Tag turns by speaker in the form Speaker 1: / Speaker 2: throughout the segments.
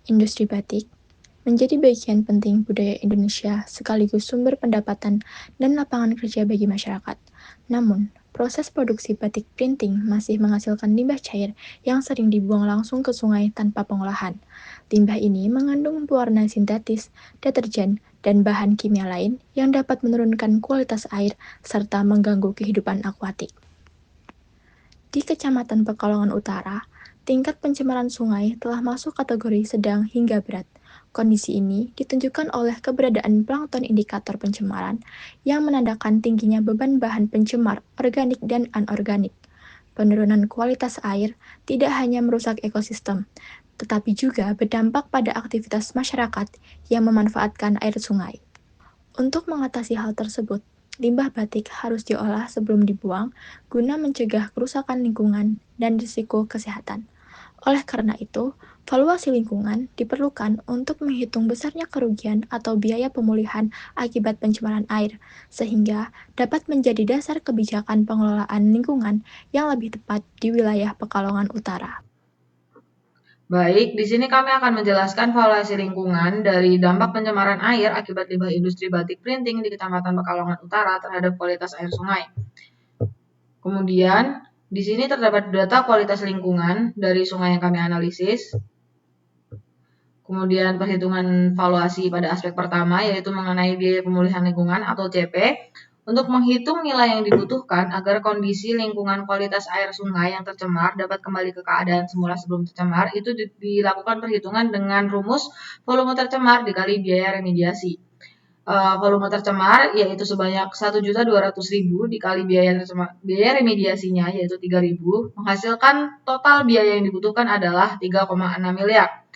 Speaker 1: Industri batik menjadi bagian penting budaya Indonesia sekaligus sumber pendapatan dan lapangan kerja bagi masyarakat. Namun, proses produksi batik printing masih menghasilkan limbah cair yang sering dibuang langsung ke sungai tanpa pengolahan. Limbah ini mengandung pewarna sintetis, deterjen, dan bahan kimia lain yang dapat menurunkan kualitas air serta mengganggu kehidupan akuatik. Di Kecamatan Pekalongan Utara, tingkat pencemaran sungai telah masuk kategori sedang hingga berat. Kondisi ini ditunjukkan oleh keberadaan plankton indikator pencemaran yang menandakan tingginya beban bahan pencemar organik dan anorganik. Penurunan kualitas air tidak hanya merusak ekosistem, tetapi juga berdampak pada aktivitas masyarakat yang memanfaatkan air sungai. Untuk mengatasi hal tersebut, limbah batik harus diolah sebelum dibuang guna mencegah kerusakan lingkungan dan risiko kesehatan. Oleh karena itu, valuasi lingkungan diperlukan untuk menghitung besarnya kerugian atau biaya pemulihan akibat pencemaran air, sehingga dapat menjadi dasar kebijakan pengelolaan lingkungan yang lebih tepat di wilayah Pekalongan Utara.
Speaker 2: Baik, di sini kami akan menjelaskan valuasi lingkungan dari dampak pencemaran air akibat limbah industri batik printing di Kecamatan Pekalongan Utara terhadap kualitas air sungai. Kemudian, di sini terdapat data kualitas lingkungan dari sungai yang kami analisis. Kemudian perhitungan valuasi pada aspek pertama yaitu mengenai biaya pemulihan lingkungan atau CP untuk menghitung nilai yang dibutuhkan agar kondisi lingkungan kualitas air sungai yang tercemar dapat kembali ke keadaan semula sebelum tercemar itu dilakukan perhitungan dengan rumus volume tercemar dikali biaya remediasi. Volume tercemar yaitu sebanyak 1.200.000 dikali biaya remediasinya yaitu 3.000 menghasilkan total biaya yang dibutuhkan adalah 3,6 miliar.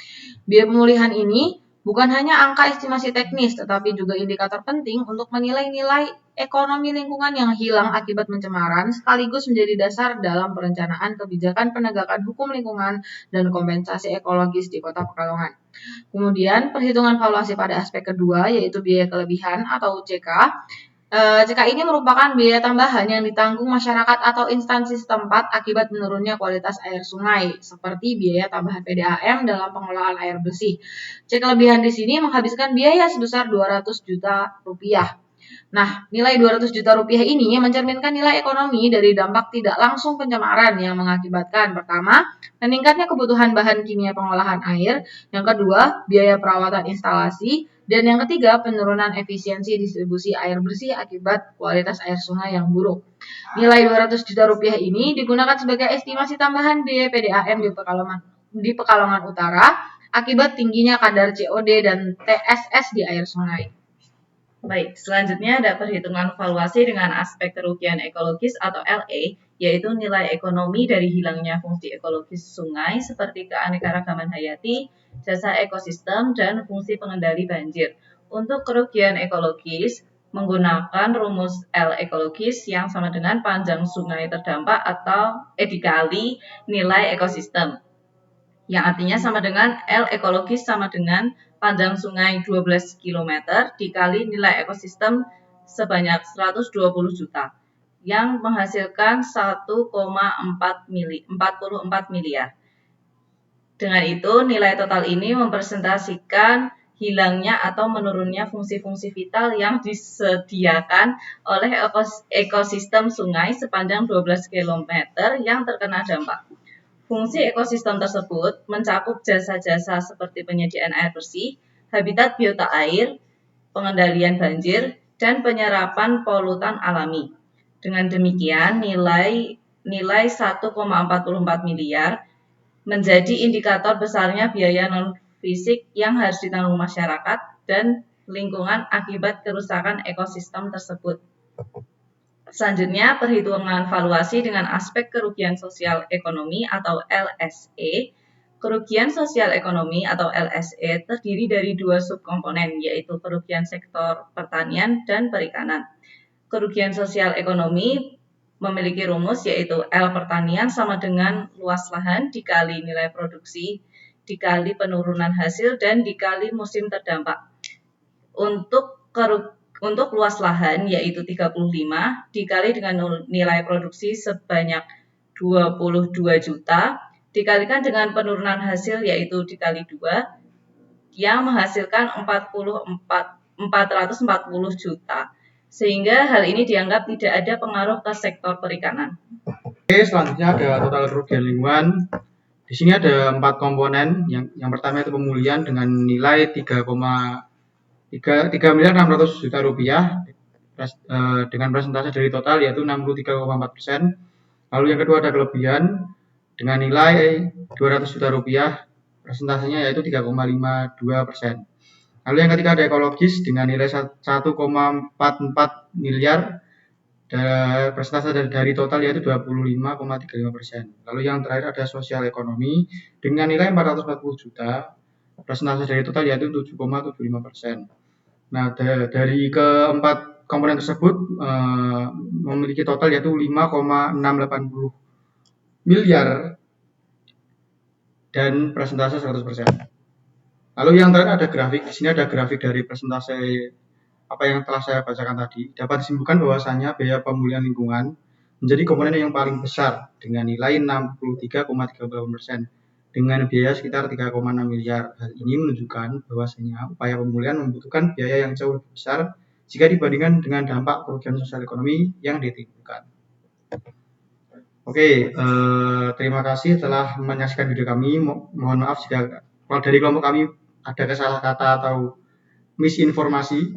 Speaker 2: Biaya pemulihan ini bukan hanya angka estimasi teknis, tetapi juga indikator penting untuk menilai nilai ekonomi lingkungan yang hilang akibat pencemaran, sekaligus menjadi dasar dalam perencanaan kebijakan penegakan hukum lingkungan dan kompensasi ekologis di Kota Pekalongan. Kemudian, perhitungan valuasi pada aspek kedua, yaitu biaya kelebihan atau CK. CK ini merupakan biaya tambahan yang ditanggung masyarakat atau instansi setempat akibat menurunnya kualitas air sungai, seperti biaya tambahan PDAM dalam pengelolaan air bersih. C kelebihan di sini menghabiskan biaya sebesar 200 juta rupiah. Nah, nilai 200 juta rupiah ini mencerminkan nilai ekonomi dari dampak tidak langsung pencemaran yang mengakibatkan pertama, meningkatnya kebutuhan bahan kimia pengolahan air, yang kedua, biaya perawatan instalasi, dan yang ketiga, penurunan efisiensi distribusi air bersih akibat kualitas air sungai yang buruk. Nilai 200 juta rupiah ini digunakan sebagai estimasi tambahan biaya PDAM di Pekalongan Utara akibat tingginya kadar COD dan TSS di air sungai.
Speaker 3: Baik, selanjutnya ada perhitungan valuasi dengan aspek kerugian ekologis atau LE, yaitu nilai ekonomi dari hilangnya fungsi ekologis sungai seperti keanekaragaman hayati, jasa ekosistem, dan fungsi pengendali banjir. Untuk kerugian ekologis, menggunakan rumus L ekologis yang sama dengan panjang sungai terdampak atau dikali nilai ekosistem, yang artinya sama dengan L ekologis sama dengan panjang sungai 12 km dikali nilai ekosistem sebanyak 120 juta yang menghasilkan 1,44 miliar. Dengan itu, nilai total ini mempresentasikan hilangnya atau menurunnya fungsi-fungsi vital yang disediakan oleh ekosistem sungai sepanjang 12 km yang terkena dampak. Fungsi ekosistem tersebut mencakup jasa-jasa seperti penyediaan air bersih, habitat biota air, pengendalian banjir, dan penyerapan polutan alami. Dengan demikian, nilai 1,44 miliar menjadi indikator besarnya biaya non-fisik yang harus ditanggung masyarakat dan lingkungan akibat kerusakan ekosistem tersebut. Selanjutnya, perhitungan valuasi dengan aspek kerugian sosial ekonomi atau LSE. Kerugian sosial ekonomi atau LSE terdiri dari dua subkomponen, yaitu kerugian sektor pertanian dan perikanan. Kerugian sosial ekonomi memiliki rumus yaitu L pertanian sama dengan luas lahan dikali nilai produksi, dikali penurunan hasil, dan dikali musim terdampak. Untuk luas lahan yaitu 35 dikali dengan nilai produksi sebanyak 22 juta dikalikan dengan penurunan hasil yaitu dikali 2 yang menghasilkan 440 juta. Sehingga hal ini dianggap tidak ada pengaruh ke sektor perikanan.
Speaker 4: Oke, selanjutnya ada total kerugian lingkungan. Di sini ada 4 komponen. Yang pertama itu pemulihan dengan nilai 3.600 juta rupiah dengan persentase dari total yaitu 63,4%. Lalu yang kedua ada kelebihan dengan nilai 200 juta rupiah, persentasenya yaitu 3,52%. Lalu yang ketiga ada ekologis dengan nilai 1,44 miliar, persentase dari total yaitu 25,35%. Lalu yang terakhir ada sosial ekonomi dengan nilai 440 juta, persentase dari total yaitu 7,75%. Nah, dari keempat komponen tersebut memiliki total yaitu 5,680 miliar dan persentase 100%. Lalu yang terakhir ada grafik. Di sini ada grafik dari persentase apa yang telah saya bacakan tadi. Dapat disimpulkan bahwasanya biaya pemulihan lingkungan menjadi komponen yang paling besar dengan nilai 63,38% dengan biaya sekitar 3,6 miliar. Hal ini menunjukkan bahwasanya upaya pemulihan membutuhkan biaya yang jauh lebih besar jika dibandingkan dengan dampak kerugian sosial ekonomi yang ditimbulkan. Oke, terima kasih telah menyaksikan video kami. Mohon maaf jika kalau dari kelompok kami ada kesalah kata atau misinformasi.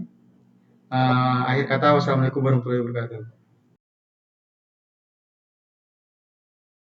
Speaker 4: Akhir kata, wassalamualaikum warahmatullahi wabarakatuh.